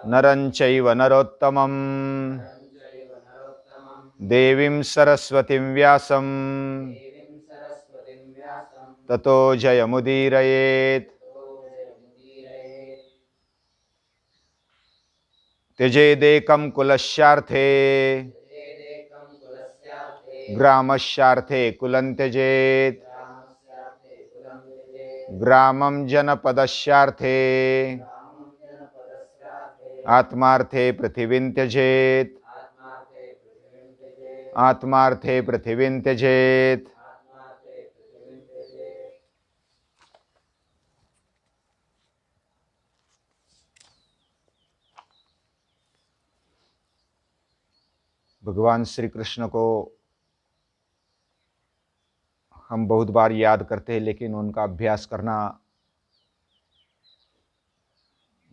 नरं चैव नरोत्तमं देवीं सरस्वतीं व्यासं ततो जयमुदीरयेत्। त्यजेदेकं कुलस्यार्थे ग्रामस्यार्थे कुलं त्यजेत्। ग्रामं जनपदस्यार्थे आत्मार्थे पृथिवीं त्यजेत्। आत्मार्थे पृथिवीं त्यजेत्। भगवान श्री कृष्ण को हम बहुत बार याद करते हैं, लेकिन उनका अभ्यास करना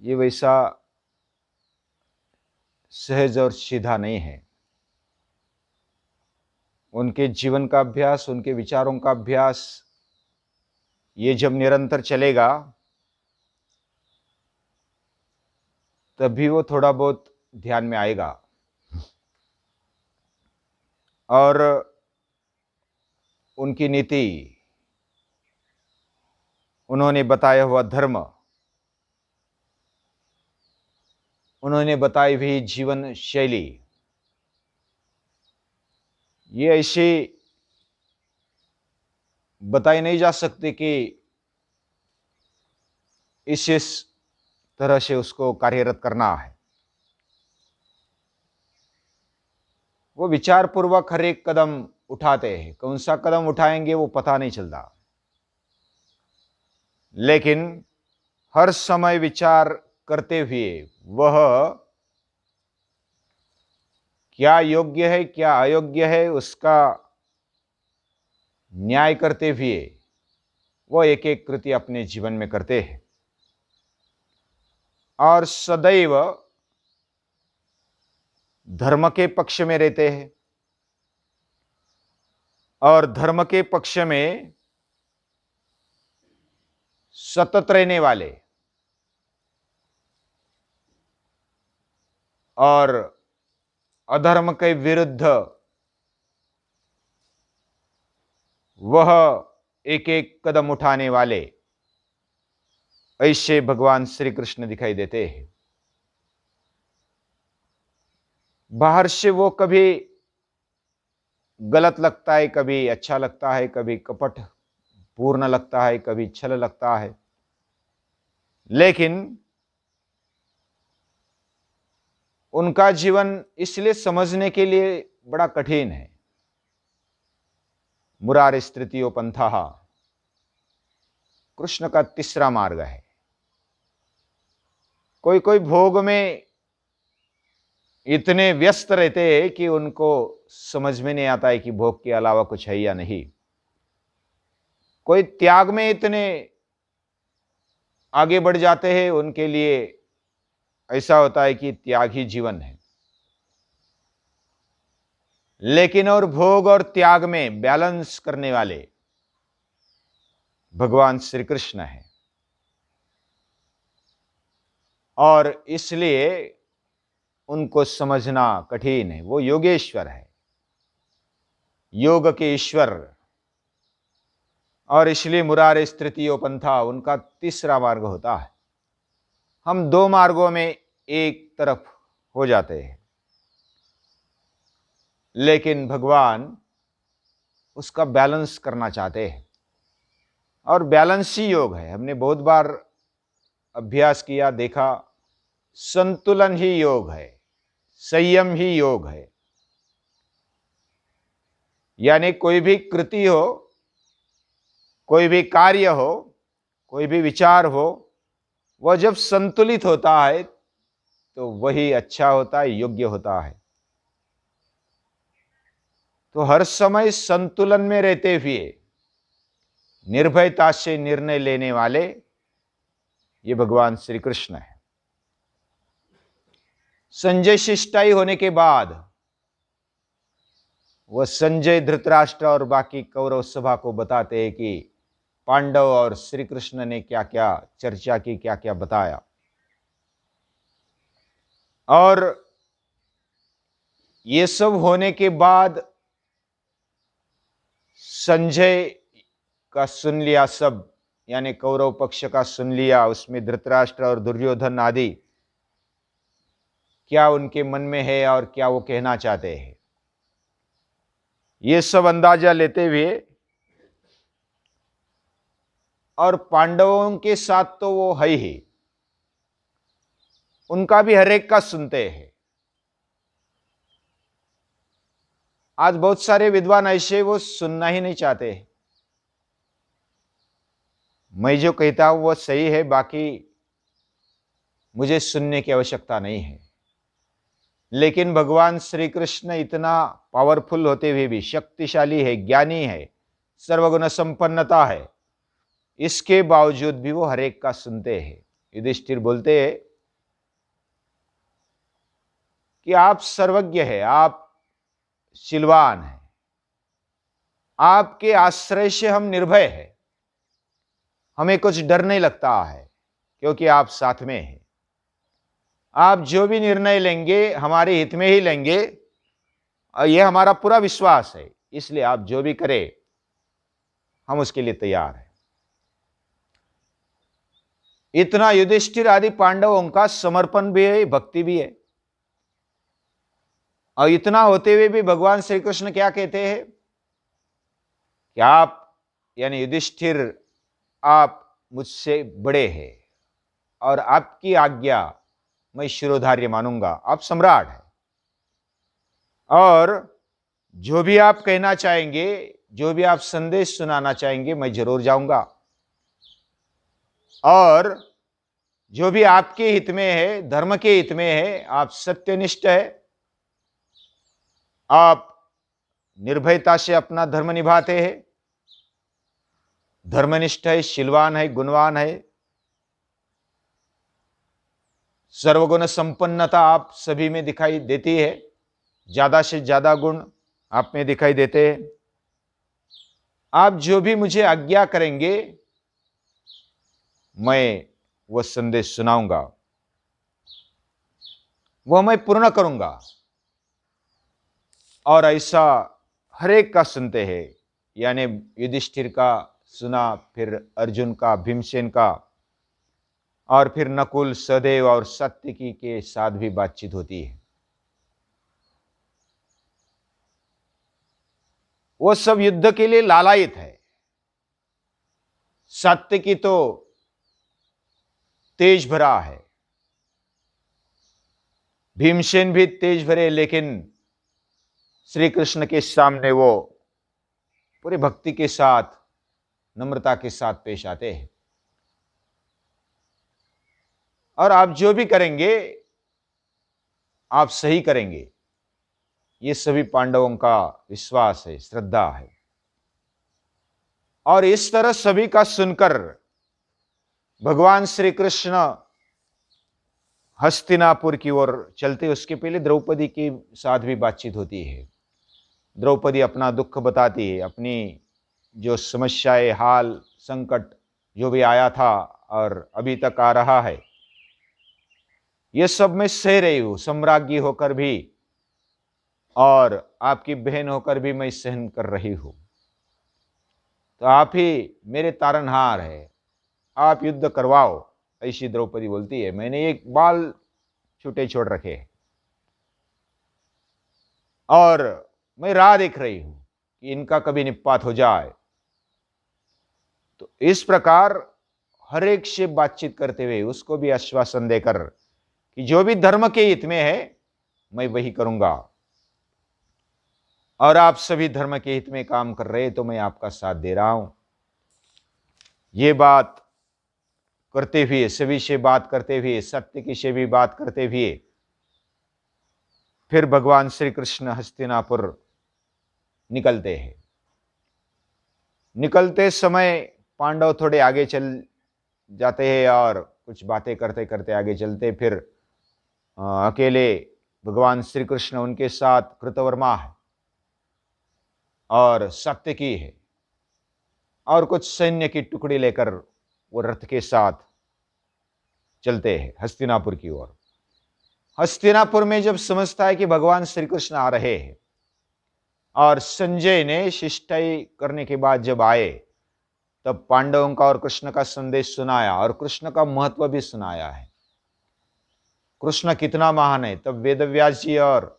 ये वैसा सहज और सीधा नहीं है। उनके जीवन का अभ्यास, उनके विचारों का अभ्यास, ये जब निरंतर चलेगा तभी वो थोड़ा बहुत ध्यान में आएगा। और उनकी नीति, उन्होंने बताया हुआ धर्म, उन्होंने बताई हुई जीवन शैली, ये ऐसे बताई नहीं जा सकती कि इस तरह से उसको कार्यरत करना है। वो विचार पूर्वक हर एक कदम उठाते हैं। कौन सा कदम उठाएंगे वो पता नहीं चलता, लेकिन हर समय विचार करते हुए वह क्या योग्य है क्या अयोग्य है उसका न्याय करते हुए वो एक एक कृति अपने जीवन में करते हैं और सदैव धर्म के पक्ष में रहते हैं। और धर्म के पक्ष में सतत रहने वाले और अधर्म के विरुद्ध वह एक एक कदम उठाने वाले, ऐसे भगवान श्री कृष्ण दिखाई देते हैं। बाहर से वो कभी गलत लगता है, कभी अच्छा लगता है, कभी कपट पूर्ण लगता है, कभी छल लगता है, लेकिन उनका जीवन इसलिए समझने के लिए बड़ा कठिन है। मुरारिस् तृतीयो पंथः, कृष्ण का तीसरा मार्ग है। कोई कोई भोग में इतने व्यस्त रहते हैं कि उनको समझ में नहीं आता है कि भोग के अलावा कुछ है या नहीं। कोई त्याग में इतने आगे बढ़ जाते हैं, उनके लिए ऐसा होता है कि त्याग ही जीवन है। लेकिन और भोग और त्याग में बैलेंस करने वाले भगवान श्री कृष्ण है। और इसलिए उनको समझना कठिन है। वो योगेश्वर है, योग के ईश्वर। और इसलिए मुरारिस् तृतीयो पंथा उनका तीसरा मार्ग होता है। हम दो मार्गों में एक तरफ हो जाते हैं, लेकिन भगवान उसका बैलेंस करना चाहते हैं। और बैलेंस ही योग है। हमने बहुत बार अभ्यास किया, देखा, संतुलन ही योग है, संयम ही योग है। यानी कोई भी कृति हो, कोई भी कार्य हो, कोई भी विचार हो, वह जब संतुलित होता है तो वही अच्छा होता है, योग्य होता है। तो हर समय संतुलन में रहते हुए निर्भयता से निर्णय लेने वाले ये भगवान श्री कृष्ण है। संजय शिष्टाई होने के बाद वह संजय, धृतराष्ट्र और बाकी कौरव सभा को बताते हैं कि पांडव और श्री कृष्ण ने क्या क्या चर्चा की, क्या क्या बताया। और ये सब होने के बाद संजय का सुन लिया सब, यानी कौरव पक्ष का सुन लिया, उसमें धृतराष्ट्र और दुर्योधन आदि क्या उनके मन में है और क्या वो कहना चाहते हैं, ये सब अंदाजा लेते हुए, और पांडवों के साथ तो वो है ही, उनका भी हर एक का सुनते हैं। आज बहुत सारे विद्वान ऐसे वो सुनना ही नहीं चाहते। मैं जो कहता हूं वो सही है, बाकी मुझे सुनने की आवश्यकता नहीं है। लेकिन भगवान श्री कृष्ण इतना पावरफुल होते हुए भी, शक्तिशाली है, ज्ञानी है, सर्वगुण संपन्नता है, इसके बावजूद भी वो हर एक का सुनते हैं। युधिष्ठिर बोलते हैं कि आप सर्वज्ञ है, आप शीलवान है, आपके आश्रय से हम निर्भय है, हमें कुछ डर नहीं लगता है, क्योंकि आप साथ में हैं। आप जो भी निर्णय लेंगे हमारे हित में ही लेंगे, और यह हमारा पूरा विश्वास है, इसलिए आप जो भी करें हम उसके लिए तैयार हैं। इतना युधिष्ठिर आदि पांडवों का समर्पण भी है, भक्ति भी है। और इतना होते हुए भी भगवान श्री कृष्ण क्या कहते हैं कि आप, यानी युधिष्ठिर, आप मुझसे बड़े हैं और आपकी आज्ञा मैं शिरोधार्य मानूंगा, आप सम्राट हैं, और जो भी आप कहना चाहेंगे, जो भी आप संदेश सुनाना चाहेंगे, मैं जरूर जाऊंगा। और जो भी आपके हित में है, धर्म के हित में है, आप सत्यनिष्ठ है, आप निर्भयता से अपना धर्म निभाते हैं, धर्मनिष्ठ है, शीलवान है, गुणवान है, सर्वगुण संपन्नता आप सभी में दिखाई देती है, ज्यादा से ज्यादा गुण आप में दिखाई देते हैं। आप जो भी मुझे आज्ञा करेंगे मैं वो संदेश सुनाऊंगा, वह मैं पूर्ण करूंगा। और ऐसा हर एक का सुनते हैं, यानी युधिष्ठिर का सुना, फिर अर्जुन का, भीमसेन का, और फिर नकुल, सहदेव और सात्विकी के साथ भी बातचीत होती है। वो सब युद्ध के लिए लालायित है। सात्विकी तो तेज भरा है, भीमसेन भी तेज भरे, लेकिन श्री कृष्ण के सामने वो पूरी भक्ति के साथ, नम्रता के साथ पेश आते हैं। और आप जो भी करेंगे आप सही करेंगे, ये सभी पांडवों का विश्वास है, श्रद्धा है। और इस तरह सभी का सुनकर भगवान श्री कृष्ण हस्तिनापुर की ओर चलते। उसके पहले द्रौपदी के साथ भी बातचीत होती है। द्रौपदी अपना दुख बताती है, अपनी जो समस्याएं, हाल, संकट जो भी आया था और अभी तक आ रहा है, ये सब मैं सह रही हूं, सम्राज्ञी होकर भी और आपकी बहन होकर भी मैं सहन कर रही हूं। तो आप ही मेरे तारनहार है, आप युद्ध करवाओ, ऐसी द्रौपदी बोलती है। मैंने एक बाल छूटे छोड़ रखे हैं और मैं राह देख रही हूं कि इनका कभी निपात हो जाए। तो इस प्रकार हर एक से बातचीत करते हुए उसको भी आश्वासन देकर कि जो भी धर्म के हित में है मैं वही करूंगा, और आप सभी धर्म के हित में काम कर रहे तो मैं आपका साथ दे रहा हूं। ये बात करते हुए, सभी से बात करते हुए, सत्य की से भी बात करते हुए, फिर भगवान श्री कृष्ण हस्तिनापुर निकलते हैं। निकलते समय पांडव थोड़े आगे चल जाते हैं और कुछ बातें करते करते आगे चलते। फिर अकेले भगवान श्री कृष्ण, उनके साथ कृतवर्मा है और सात्यकी है। और कुछ सैन्य की टुकड़ी लेकर वो रथ के साथ चलते हैं हस्तिनापुर की ओर। हस्तिनापुर में जब समझता है कि भगवान श्री कृष्ण आ रहे हैं, और संजय ने शिष्टाई करने के बाद जब आए, तब पांडवों का और कृष्ण का संदेश सुनाया और कृष्ण का महत्व भी सुनाया है। कृष्ण कितना महान है। तब वेदव्यास जी और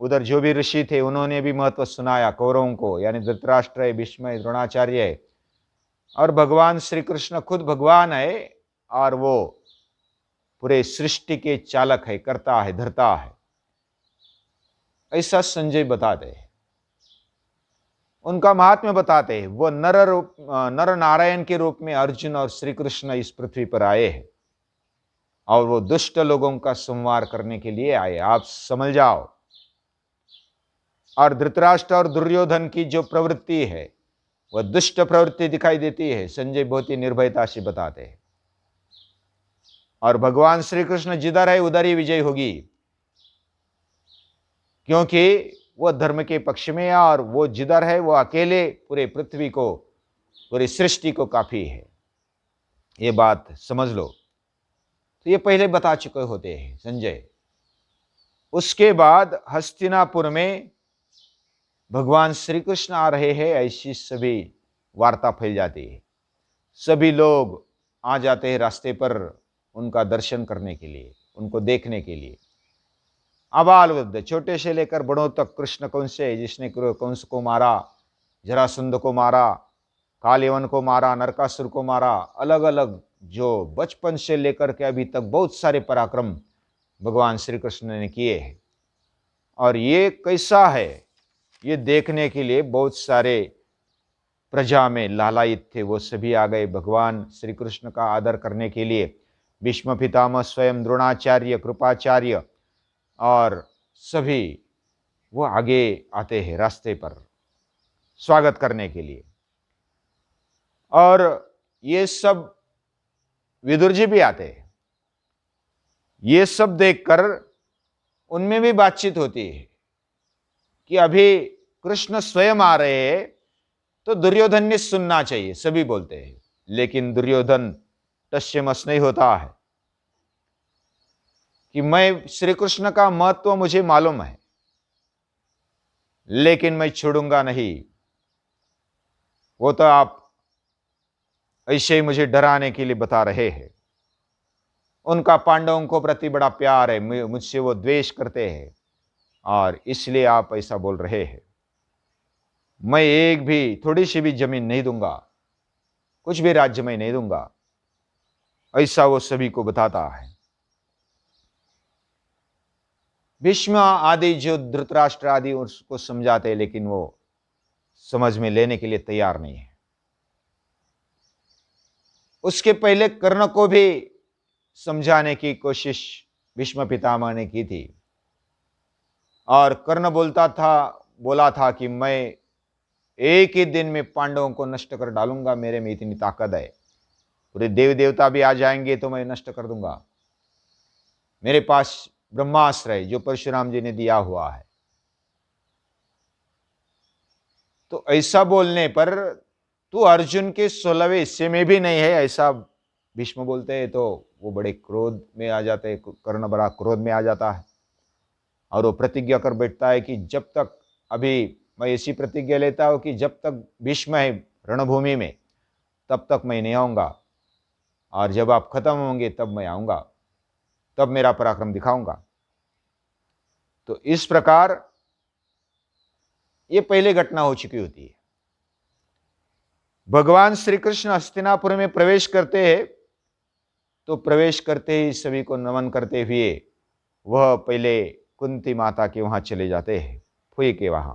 उधर जो भी ऋषि थे उन्होंने भी महत्व सुनाया कौरवों को, यानी धृतराष्ट्र है, भीष्म है, द्रोणाचार्य है, और भगवान श्री कृष्ण खुद भगवान है और वो पूरे सृष्टि के चालक है, करता है, धरता है। ऐसा संजय बताते हैं, उनका महात्म्य बताते हैं। वो नर नारायण के रूप में अर्जुन और श्री कृष्ण इस पृथ्वी पर आए हैं और वो दुष्ट लोगों का संहार करने के लिए आए, आप समझ जाओ। और धृतराष्ट्र और दुर्योधन की जो प्रवृत्ति है वह दुष्ट प्रवृत्ति दिखाई देती है, संजय बहुत ही निर्भयता से बताते हैं। और भगवान श्री कृष्ण जिधर है उधर ही विजय होगी, क्योंकि वह धर्म के पक्ष में है और वो जिधर है वो अकेले पूरे पृथ्वी को, पूरी सृष्टि को काफी है। ये बात समझ लो। तो ये पहले बता चुके होते हैं संजय। उसके बाद हस्तिनापुर में भगवान श्री कृष्ण आ रहे हैं ऐसी सभी वार्ता फैल जाती है। सभी लोग आ जाते हैं रास्ते पर उनका दर्शन करने के लिए, उनको देखने के लिए। आबाल वृद्ध, छोटे से लेकर बड़ों तक। कृष्ण कौन से, जिसने कंस को मारा, जरासंध को मारा, कालियवन को मारा, नरकासुर को मारा, अलग अलग जो बचपन से लेकर के अभी तक बहुत सारे पराक्रम भगवान श्री कृष्ण ने किए हैं। और ये कैसा है ये देखने के लिए बहुत सारे प्रजा में लालायित थे, वो सभी आ गए भगवान श्री कृष्ण का आदर करने के लिए। भीष्म पितामह स्वयं, द्रोणाचार्य, कृपाचार्य और सभी वो आगे आते हैं रास्ते पर स्वागत करने के लिए। और ये सब विदुर जी भी आते हैं। ये सब देखकर उनमें भी बातचीत होती है कि अभी कृष्ण स्वयं आ रहे हैं, तो दुर्योधन ने सुनना चाहिए, सभी बोलते हैं। लेकिन दुर्योधन टस्यमस नहीं होता है कि मैं श्री कृष्ण का महत्व मुझे मालूम है, लेकिन मैं छोड़ूंगा नहीं। वो तो आप ऐसे ही मुझे डराने के लिए बता रहे हैं। उनका पांडवों को प्रति बड़ा प्यार है, मुझसे वो द्वेष करते हैं और इसलिए आप ऐसा बोल रहे हैं। मैं एक भी थोड़ी सी भी जमीन नहीं दूंगा, कुछ भी राज्य में नहीं दूंगा, ऐसा वो सभी को बताता है। भीष्म आदि जो धृतराष्ट्र आदि उसको समझाते हैं, लेकिन वो समझ में लेने के लिए तैयार नहीं है। उसके पहले कर्ण को भी समझाने की कोशिश भीष्म पितामह ने की थी और कर्ण बोला था कि मैं एक ही दिन में पांडवों को नष्ट कर डालूंगा, मेरे में इतनी ताकत है, पूरे देव देवता भी आ जाएंगे तो मैं नष्ट कर दूंगा। मेरे पास ब्रह्मास्त्र है जो परशुराम जी ने दिया हुआ है। तो ऐसा बोलने पर तू अर्जुन के 16वें हिस्से में भी नहीं है, ऐसा भीष्म बोलते हैं। तो वो बड़े क्रोध में आ जाते हैं, कर्ण बड़ा क्रोध में आ जाता है और वो प्रतिज्ञा कर बैठता है कि जब तक, अभी मैं ऐसी प्रतिज्ञा लेता हूं कि जब तक भीष्म है रणभूमि में तब तक मैं नहीं आऊंगा, और जब आप खत्म होंगे तब मैं आऊंगा, तब मेरा पराक्रम दिखाऊंगा। तो इस प्रकार ये पहले घटना हो चुकी होती है। भगवान श्री कृष्ण हस्तिनापुर में प्रवेश करते हैं, तो प्रवेश करते ही सभी को नमन करते हुए वह पहले कुंती माता के वहां चले जाते हैं, फुई के वहां।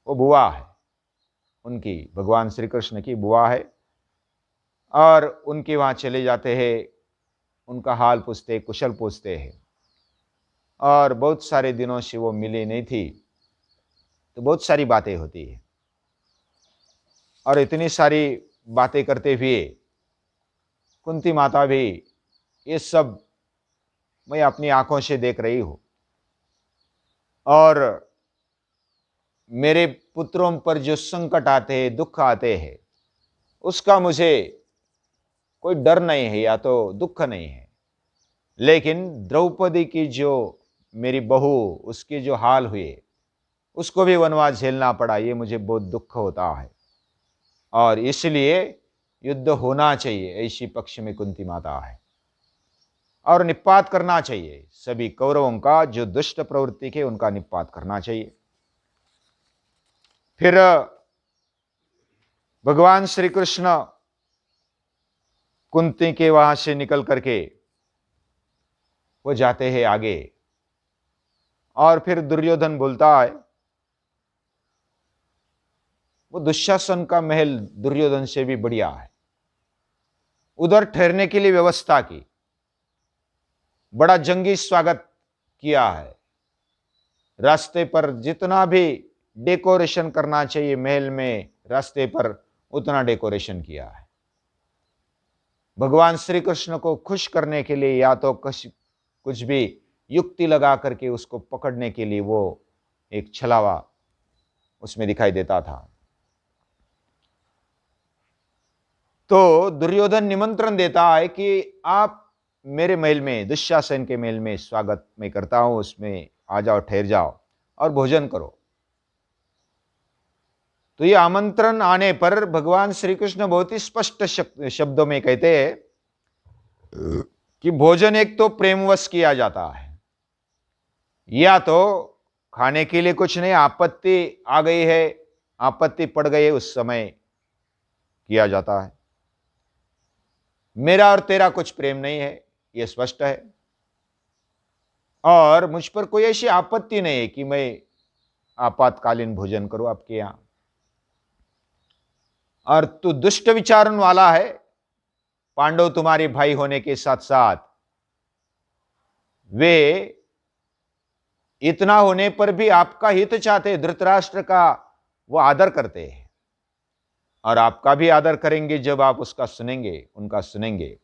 वो बुआ है उनकी, भगवान श्री कृष्ण की बुआ है, और उनके वहां चले जाते हैं, उनका हाल पूछते, कुशल पूछते हैं। और बहुत सारे दिनों से वो मिली नहीं थी, तो बहुत सारी बातें होती है। और इतनी सारी बातें करते हुए कुंती माता भी, ये सब मैं अपनी आंखों से देख रही हूं, और मेरे पुत्रों पर जो संकट आते हैं, दुख आते हैं, उसका मुझे कोई डर नहीं है या तो दुख नहीं है, लेकिन द्रौपदी की जो मेरी बहू, उसके जो हाल हुए, उसको भी वनवास झेलना पड़ा, ये मुझे बहुत दुख होता है। और इसलिए युद्ध होना चाहिए, ऐसी पक्ष में कुंती माता है। और निपात करना चाहिए सभी कौरवों का, जो दुष्ट प्रवृत्ति के, उनका निपात करना चाहिए। फिर भगवान श्री कृष्ण कुंती के वहां से निकल करके वो जाते हैं आगे, और फिर दुर्योधन बोलता है, वो दुशासन का महल दुर्योधन से भी बढ़िया है, उधर ठहरने के लिए व्यवस्था की, बड़ा जंगी स्वागत किया है, रास्ते पर जितना भी डेकोरेशन करना चाहिए महल में, रास्ते पर उतना डेकोरेशन किया है। भगवान श्री कृष्ण को खुश करने के लिए या तो कुछ भी युक्ति लगा करके उसको पकड़ने के लिए वो एक छलावा उसमें दिखाई देता था। तो दुर्योधन निमंत्रण देता है कि आप मेरे महल में, दुशासन के महल में स्वागत मैं करता हूं, उसमें आ जाओ, ठहर जाओ और भोजन करो। तो ये आमंत्रण आने पर भगवान श्री कृष्ण बहुत ही स्पष्ट शब्दों में कहते हैं कि भोजन एक तो प्रेमवश किया जाता है, या तो खाने के लिए कुछ नहीं, आपत्ति आ गई है, आपत्ति पड़ गई है, उस समय किया जाता है। मेरा और तेरा कुछ प्रेम नहीं है, यह स्पष्ट है, और मुझ पर कोई ऐसी आपत्ति नहीं है कि मैं आपातकालीन भोजन करूं आपके यहां। और तू दुष्ट विचारण वाला है, पांडव तुम्हारे भाई होने के साथ साथ वे इतना होने पर भी आपका हित चाहते, धृतराष्ट्र का वो आदर करते हैं, और आपका भी आदर करेंगे जब आप उसका सुनेंगे, उनका सुनेंगे।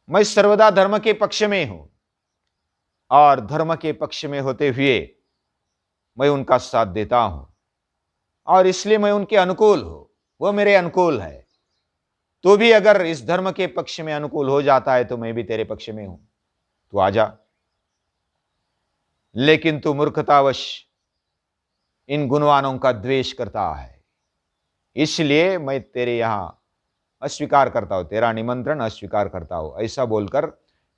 मैं सर्वदा धर्म के पक्ष में हूं, और धर्म के पक्ष में होते हुए मैं उनका साथ देता हूं, और इसलिए मैं उनके अनुकूल हूं, वो मेरे अनुकूल है। तो भी अगर इस धर्म के पक्ष में अनुकूल हो जाता है तो मैं भी तेरे पक्ष में हूं, तू आजा। लेकिन तू मूर्खतावश इन गुणवानों का द्वेष करता है, इसलिए मैं तेरे यहां अस्वीकार करता हूं, तेरा निमंत्रण अस्वीकार करता हूं। ऐसा बोलकर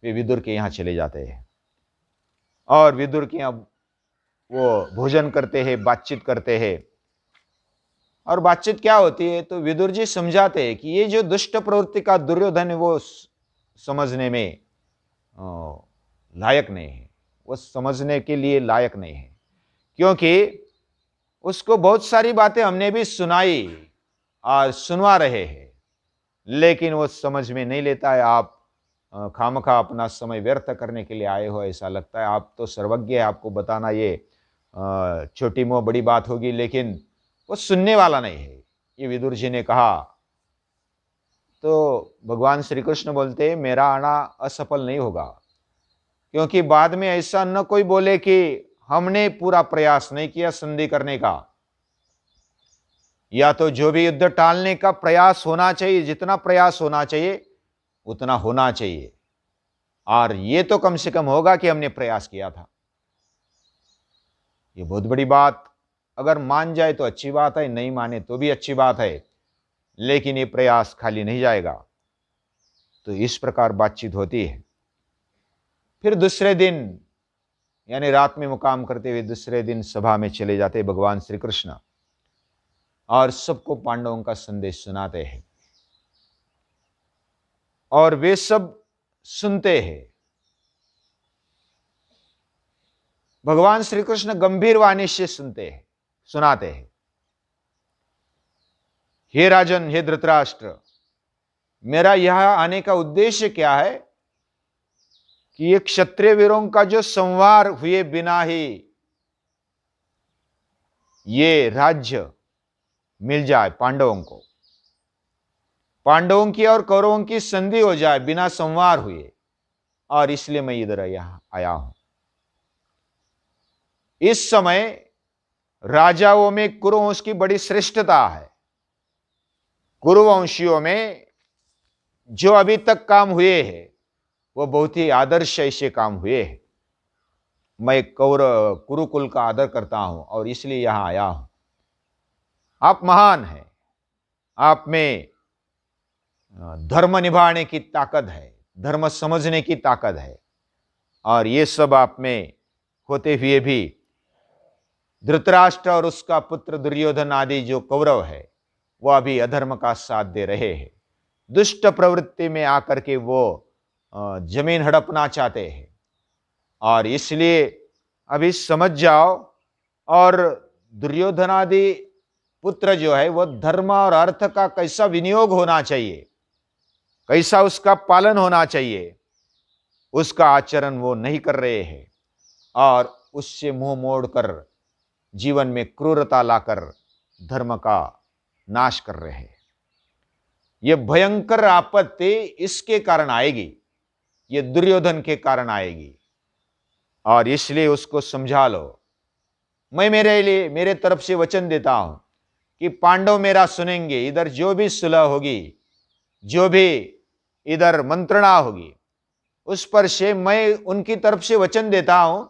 वे विदुर के यहां चले जाते हैं, और विदुर के यहां वो भोजन करते हैं, बातचीत करते हैं। और बातचीत क्या होती है, तो विदुर जी समझाते हैं कि ये जो दुष्ट प्रवृत्ति का दुर्योधन है, वो समझने में लायक नहीं है, वो समझने के लिए लायक नहीं है, क्योंकि उसको बहुत सारी बातें हमने भी सुनाई और सुनवा रहे हैं, लेकिन वो समझ में नहीं लेता है। आप खामखा अपना समय व्यर्थ करने के लिए आए हो, ऐसा लगता है। आप तो सर्वज्ञ है, आपको बताना ये छोटी मोह बड़ी बात होगी, लेकिन वो सुनने वाला नहीं है, ये विदुर जी ने कहा। तो भगवान श्री कृष्ण बोलते, मेरा आना असफल नहीं होगा, क्योंकि बाद में ऐसा न कोई बोले कि हमने पूरा प्रयास नहीं किया संधि करने का। या तो जो भी युद्ध टालने का प्रयास होना चाहिए, जितना प्रयास होना चाहिए उतना होना चाहिए, और ये तो कम से कम होगा कि हमने प्रयास किया था। ये बहुत बड़ी बात, अगर मान जाए तो अच्छी बात है, नहीं माने तो भी अच्छी बात है, लेकिन ये प्रयास खाली नहीं जाएगा। तो इस प्रकार बातचीत होती है। फिर दूसरे दिन, यानी रात में मुकाम करते हुए दूसरे दिन सभा में चले जाते भगवान श्री कृष्ण, और सबको पांडवों का संदेश सुनाते हैं, और वे सब सुनते हैं। भगवान श्री कृष्ण गंभीर वाणी से सुनाते हैं। हे राजन, हे धृतराष्ट्र, मेरा यहां आने का उद्देश्य क्या है कि ये क्षत्रिय वीरों का जो संवार हुए बिना ही ये राज्य मिल जाए पांडवों को, पांडवों की और कौरवों की संधि हो जाए बिना संवार हुए, और इसलिए मैं इधर यहां आया हूं। इस समय राजाओं में कुरुवंश की बड़ी श्रेष्ठता है, कुरुवंशियों में जो अभी तक काम हुए हैं वो बहुत ही आदर्श ऐसे काम हुए हैं। मैं कुरुकुल का आदर करता हूं और इसलिए यहां आया हूं। आप महान हैं, आप में धर्म निभाने की ताकत है, धर्म समझने की ताकत है, और ये सब आप में होते हुए भी धृतराष्ट्र और उसका पुत्र दुर्योधन आदि जो कौरव है वह अभी अधर्म का साथ दे रहे हैं। दुष्ट प्रवृत्ति में आकर के वो जमीन हड़पना चाहते हैं, और इसलिए अभी समझ जाओ। और दुर्योधनादि पुत्र जो है वह धर्म और अर्थ का कैसा विनियोग होना चाहिए, कैसा उसका पालन होना चाहिए, उसका आचरण वो नहीं कर रहे हैं, और उससे मुंह मोड़कर जीवन में क्रूरता लाकर धर्म का नाश कर रहे हैं। यह भयंकर आपत्ति इसके कारण आएगी, ये दुर्योधन के कारण आएगी, और इसलिए उसको समझा लो। मैं मेरे तरफ से वचन देता हूं कि पांडव मेरा सुनेंगे। इधर जो भी सुलह होगी, जो भी इधर मंत्रणा होगी, उस पर से मैं उनकी तरफ से वचन देता हूं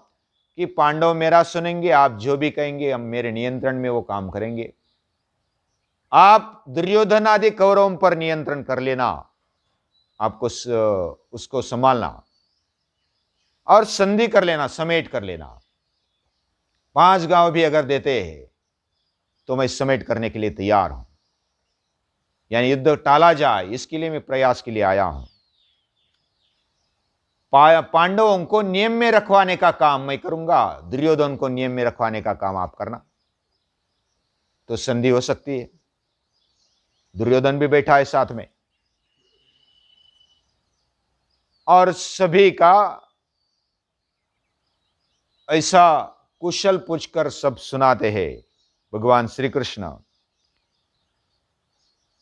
कि पांडव मेरा सुनेंगे। आप जो भी कहेंगे हम मेरे नियंत्रण में वो काम करेंगे। आप दुर्योधन आदि कौरवों पर नियंत्रण कर लेना, आपको उसको संभालना और संधि कर लेना, समेट कर लेना। 5 गांव भी अगर देते हैं तो मैं समेट करने के लिए तैयार हूं। यानी युद्ध टाला जाए इसके लिए मैं प्रयास के लिए आया हूं। पांडवों को नियम में रखवाने का काम मैं करूंगा, दुर्योधन को नियम में रखवाने का काम आप करना, तो संधि हो सकती है। दुर्योधन भी बैठा है साथ में, और सभी का ऐसा कुशल पूछकर सब सुनाते हैं भगवान श्री कृष्ण।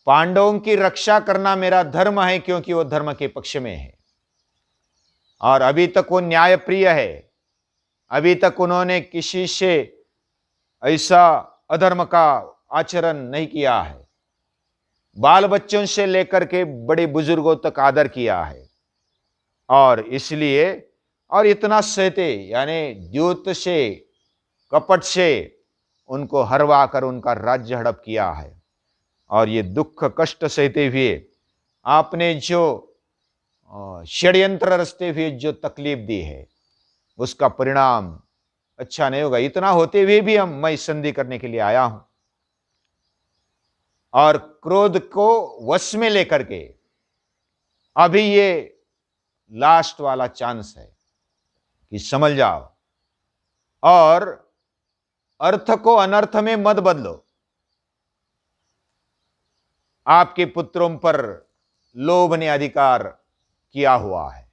पांडवों की रक्षा करना मेरा धर्म है, क्योंकि वो धर्म के पक्ष में है, और अभी तक वो न्यायप्रिय है। अभी तक उन्होंने किसी से ऐसा अधर्म का आचरण नहीं किया है। बाल बच्चों से लेकर के बड़े बुजुर्गों तक आदर किया है, और इसलिए और इतना सहते, यानी द्यूत से, कपट से उनको हरवा कर उनका राज्य हड़प किया है। और ये दुख कष्ट सहते हुए आपने जो षड्यंत्र रचते हुए जो तकलीफ दी है, उसका परिणाम अच्छा नहीं होगा। इतना होते हुए भी मैं संधि करने के लिए आया हूं, और क्रोध को वश में लेकर के अभी ये लास्ट वाला चांस है कि समझ जाओ, और अर्थ को अनर्थ में मत बदलो। आपके पुत्रों पर लोभ ने अधिकार किया हुआ है,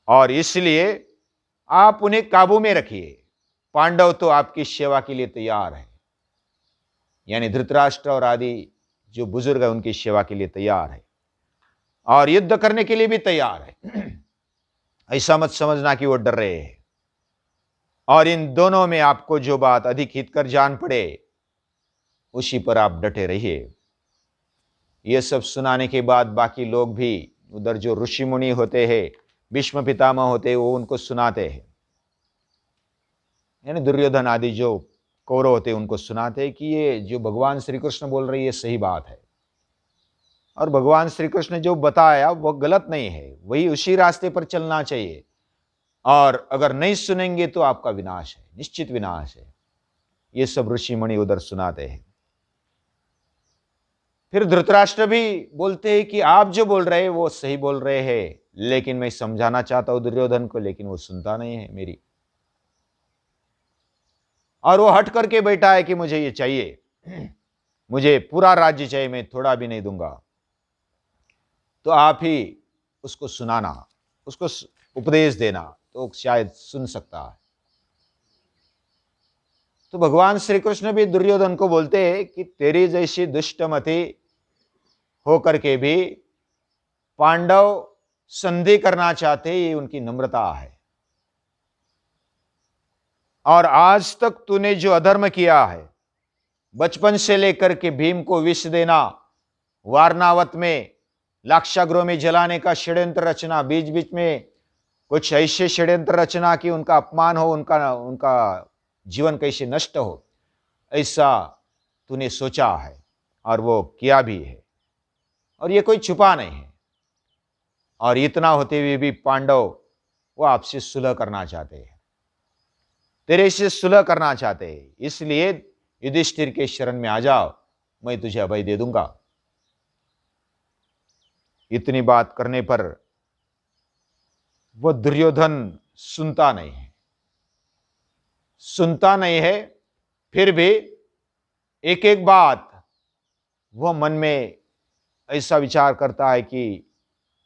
और इसलिए आप उन्हें काबू में रखिए। पांडव तो आपकी सेवा के लिए तैयार है, यानी धृतराष्ट्र और आदि जो बुजुर्ग है उनकी सेवा के लिए तैयार है, और युद्ध करने के लिए भी तैयार है। ऐसा मत समझना कि वो डर रहे हैं। और इन दोनों में आपको जो बात अधिक हितकर जान पड़े उसी पर आप डटे रहिए। ये सब सुनाने के बाद बाकी लोग भी, उधर जो ऋषि मुनि होते हैं, भीष्म पितामह होते हैं, वो उनको सुनाते हैं। यानी दुर्योधन आदि जो कौरव होते हैं उनको सुनाते हैं कि ये जो भगवान श्री कृष्ण बोल रहे हैं ये सही बात है, और भगवान श्री कृष्ण ने जो बताया वो गलत नहीं है, वही उसी रास्ते पर चलना चाहिए। और अगर नहीं सुनेंगे तो आपका विनाश है, निश्चित विनाश है। ये सब ऋषि मुनि उधर सुनाते हैं। फिर धृतराष्ट्र भी बोलते हैं कि आप जो बोल रहे हैं वो सही बोल रहे हैं, लेकिन मैं समझाना चाहता हूं दुर्योधन को, लेकिन वो सुनता नहीं है मेरी, और वो हट करके बैठा है कि मुझे ये चाहिए, मुझे पूरा राज्य चाहिए, मैं थोड़ा भी नहीं दूंगा। तो आप ही उसको सुनाना, उसको उपदेश देना, तो शायद सुन सकता है। तो भगवान श्री कृष्ण भी दुर्योधन को बोलते हैं कि तेरी जैसी दुष्टमति होकर के भी पांडव संधि करना चाहते, ये उनकी नम्रता है। और आज तक तूने जो अधर्म किया है, बचपन से लेकर के भीम को विष देना, वारनावत में लाक्षागृह में जलाने का षड्यंत्र रचना, बीच बीच में कुछ ऐसे षड्यंत्र रचना कि उनका अपमान हो, उनका उनका जीवन कैसे नष्ट हो, ऐसा तूने सोचा है और वो किया भी है। और ये कोई छुपा नहीं है। और इतना होते हुए भी पांडव वो आपसे सुलह करना चाहते हैं, तेरे से सुलह करना चाहते हैं। इसलिए युधिष्ठिर के शरण में आ जाओ, मैं तुझे अभय दे दूंगा। इतनी बात करने पर वो दुर्योधन सुनता नहीं है, सुनता नहीं है। फिर भी एक एक बात वह मन में ऐसा विचार करता है कि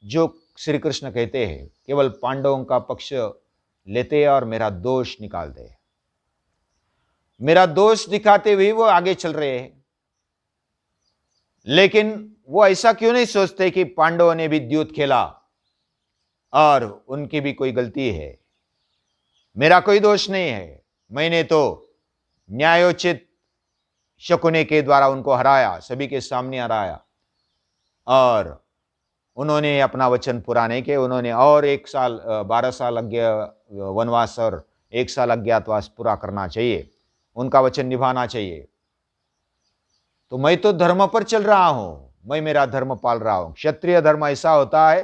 जो श्री कृष्ण कहते हैं केवल पांडवों का पक्ष लेते और मेरा दोष निकालते, मेरा दोष दिखाते हुए वो आगे चल रहे हैं। लेकिन वो ऐसा क्यों नहीं सोचते कि पांडवों ने भी द्यूत खेला और उनकी भी कोई गलती है, मेरा कोई दोष नहीं है। मैंने तो न्यायोचित शकुने के द्वारा उनको हराया, सभी के सामने हराया, और उन्होंने अपना वचन पूरा नहीं किया। उन्होंने और 1 साल 12 साल वनवास और 1 साल अज्ञातवास पूरा करना चाहिए, उनका वचन निभाना चाहिए। तो मैं तो धर्म पर चल रहा हूं, मैं मेरा धर्म पाल रहा हूं। क्षत्रिय धर्म ऐसा होता है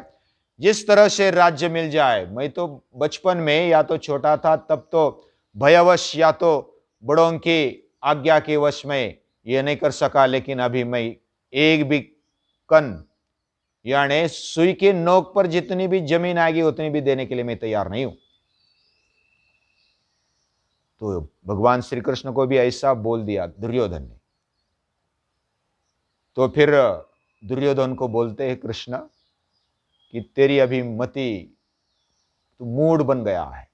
जिस तरह से राज्य मिल जाए। मैं तो बचपन में या तो छोटा था तब तो भयवश या तो बड़ों की आज्ञा के वश में यह नहीं कर सका, लेकिन अभी मैं एक भी कन यानी सुई के नोक पर जितनी भी जमीन आएगी उतनी भी देने के लिए मैं तैयार नहीं हूं। तो भगवान श्री कृष्ण को भी ऐसा बोल दिया दुर्योधन ने। तो फिर दुर्योधन को बोलते हैं कृष्ण कि तेरी अभी मति, तू मूड बन गया है,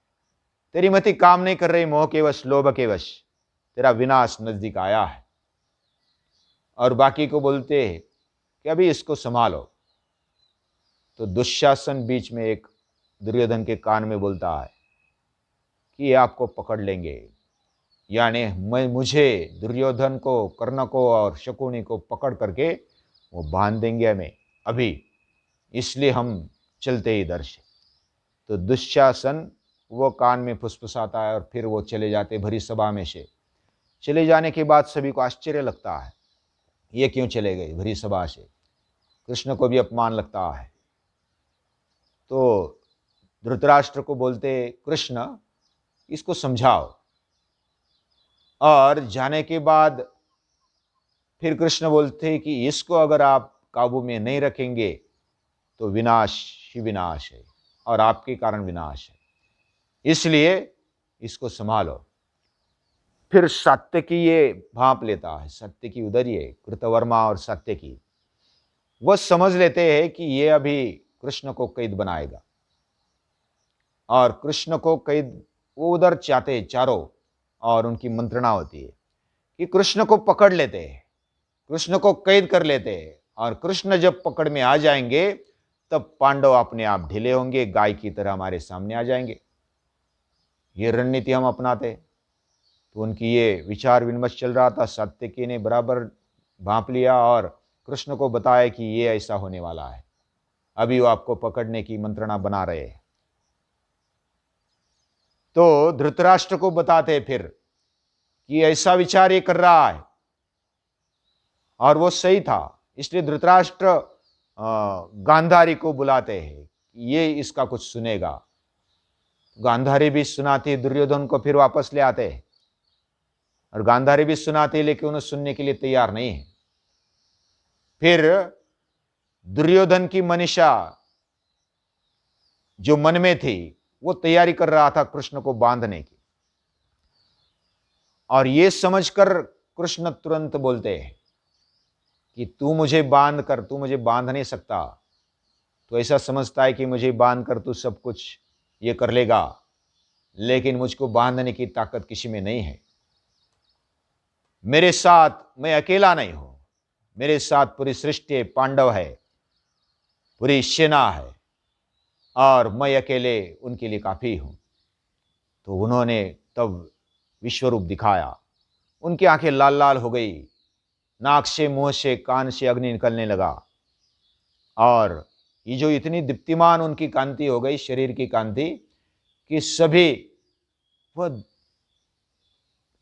तेरी मति काम नहीं कर रही, मोह के वश लोभ के वश तेरा विनाश नजदीक आया है। और बाकी को बोलते हैं कि अभी इसको संभालो। तो दुशासन बीच में एक दुर्योधन के कान में बोलता है कि ये आपको पकड़ लेंगे, यानी मुझे दुर्योधन को, कर्ण को और शकुनी को पकड़ करके वो बांध देंगे हमें अभी, इसलिए हम चलते इधर से। तो दुशासन वो कान में फुसफुसाता है और फिर वो चले जाते भरी सभा में से। चले जाने के बाद सभी को आश्चर्य लगता है, ये क्यों चले गए भरी सभा से। कृष्ण को भी अपमान लगता है। तो धृतराष्ट्र को बोलते कृष्ण इसको समझाओ। और जाने के बाद फिर कृष्ण बोलते कि इसको अगर आप काबू में नहीं रखेंगे तो विनाश ही विनाश है और आपके कारण विनाश है, इसलिए इसको संभालो। फिर सात्यकी ये भांप लेता है, सात्यकी उधर ही है, कृतवर्मा और सात्यकी वह समझ लेते हैं कि ये अभी कृष्ण को कैद बनाएगा। और कृष्ण को कैद वो उधर चाहते हैं चारों, और उनकी मंत्रणा होती है कि कृष्ण को पकड़ लेते हैं, कृष्ण को कैद कर लेते हैं। और कृष्ण जब पकड़ में आ जाएंगे तब पांडव अपने आप ढीले होंगे, गाय की तरह हमारे सामने आ जाएंगे। ये रणनीति हम अपनाते। तो उनकी ये विचार विमर्श चल रहा था। सात्यकी ने बराबर भांप लिया और कृष्ण को बताया कि ये ऐसा होने वाला है, अभी वो आपको पकड़ने की मंत्रणा बना रहे हैं। तो धृतराष्ट्र को बताते फिर कि ऐसा विचार ये कर रहा है, और वो सही था। इसलिए धृतराष्ट्र गांधारी को बुलाते हैं, ये इसका कुछ सुनेगा। गांधारी भी सुनाती दुर्योधन को, फिर वापस ले आते हैं। और गांधारी भी सुनाती, लेकिन उन्हें सुनने के लिए तैयार नहीं है। फिर दुर्योधन की मनीषा जो मन में थी वो तैयारी कर रहा था कृष्ण को बांधने की। और ये समझकर कृष्ण तुरंत बोलते हैं कि तू मुझे बांध कर, तू मुझे बांध नहीं सकता। तो ऐसा समझता है कि मुझे बांध कर तू सब कुछ ये कर लेगा, लेकिन मुझको बांधने की ताकत किसी में नहीं है। मेरे साथ मैं अकेला नहीं हूं, मेरे साथ पूरी सृष्टि पांडव है, पूरी सेना है, और मैं अकेले उनके लिए काफी हूं। तो उन्होंने तब विश्वरूप दिखाया, उनकी आंखें लाल लाल हो गई, नाक से, मुंह से, कान से अग्नि निकलने लगा, और ये जो इतनी दीप्तिमान उनकी कांति हो गई, शरीर की कांति, कि सभी वह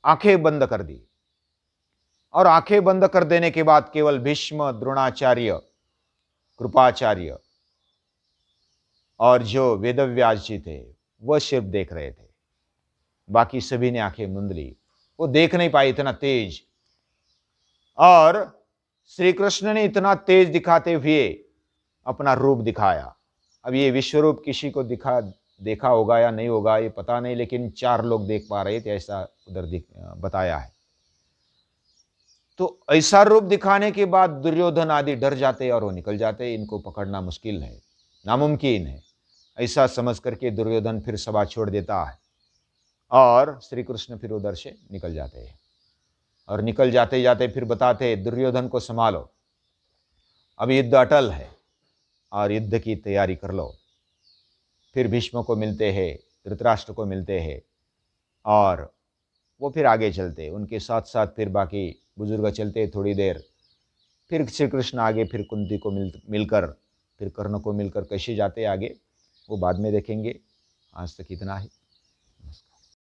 आंखें बंद कर दी। और आंखें बंद कर देने के बाद केवल भीष्म, द्रोणाचार्य, कृपाचार्य और जो वेदव्यास जी थे वह सिर्फ देख रहे थे। बाकी सभी ने आंखें मूंद ली, वो देख नहीं पाए, इतना तेज। और श्री कृष्ण ने इतना तेज दिखाते हुए अपना रूप दिखाया। अब ये विश्वरूप किसी को देखा होगा या नहीं होगा ये पता नहीं, लेकिन 4 लोग देख पा रहे थे, ऐसा उधर बताया है। तो ऐसा रूप दिखाने के बाद दुर्योधन आदि डर जाते और वो निकल जाते, इनको पकड़ना मुश्किल है, नामुमकिन है। ऐसा समझ करके दुर्योधन फिर सभा छोड़ देता है और श्री कृष्ण फिर उधर से निकल जाते हैं। और निकल जाते जाते फिर बताते, दुर्योधन को संभालो, अब युद्ध अटल है और युद्ध की तैयारी कर लो। फिर भीष्म को मिलते हैं, धृतराष्ट्र को मिलते हैं, और वो फिर आगे चलते, उनके साथ साथ फिर बाकी बुजुर्ग चलते थोड़ी देर। फिर श्री कृष्ण आगे, फिर कुंती को मिलकर, फिर कर्ण को मिलकर कैसे जाते आगे, वो बाद में देखेंगे। आज तक इतना ही।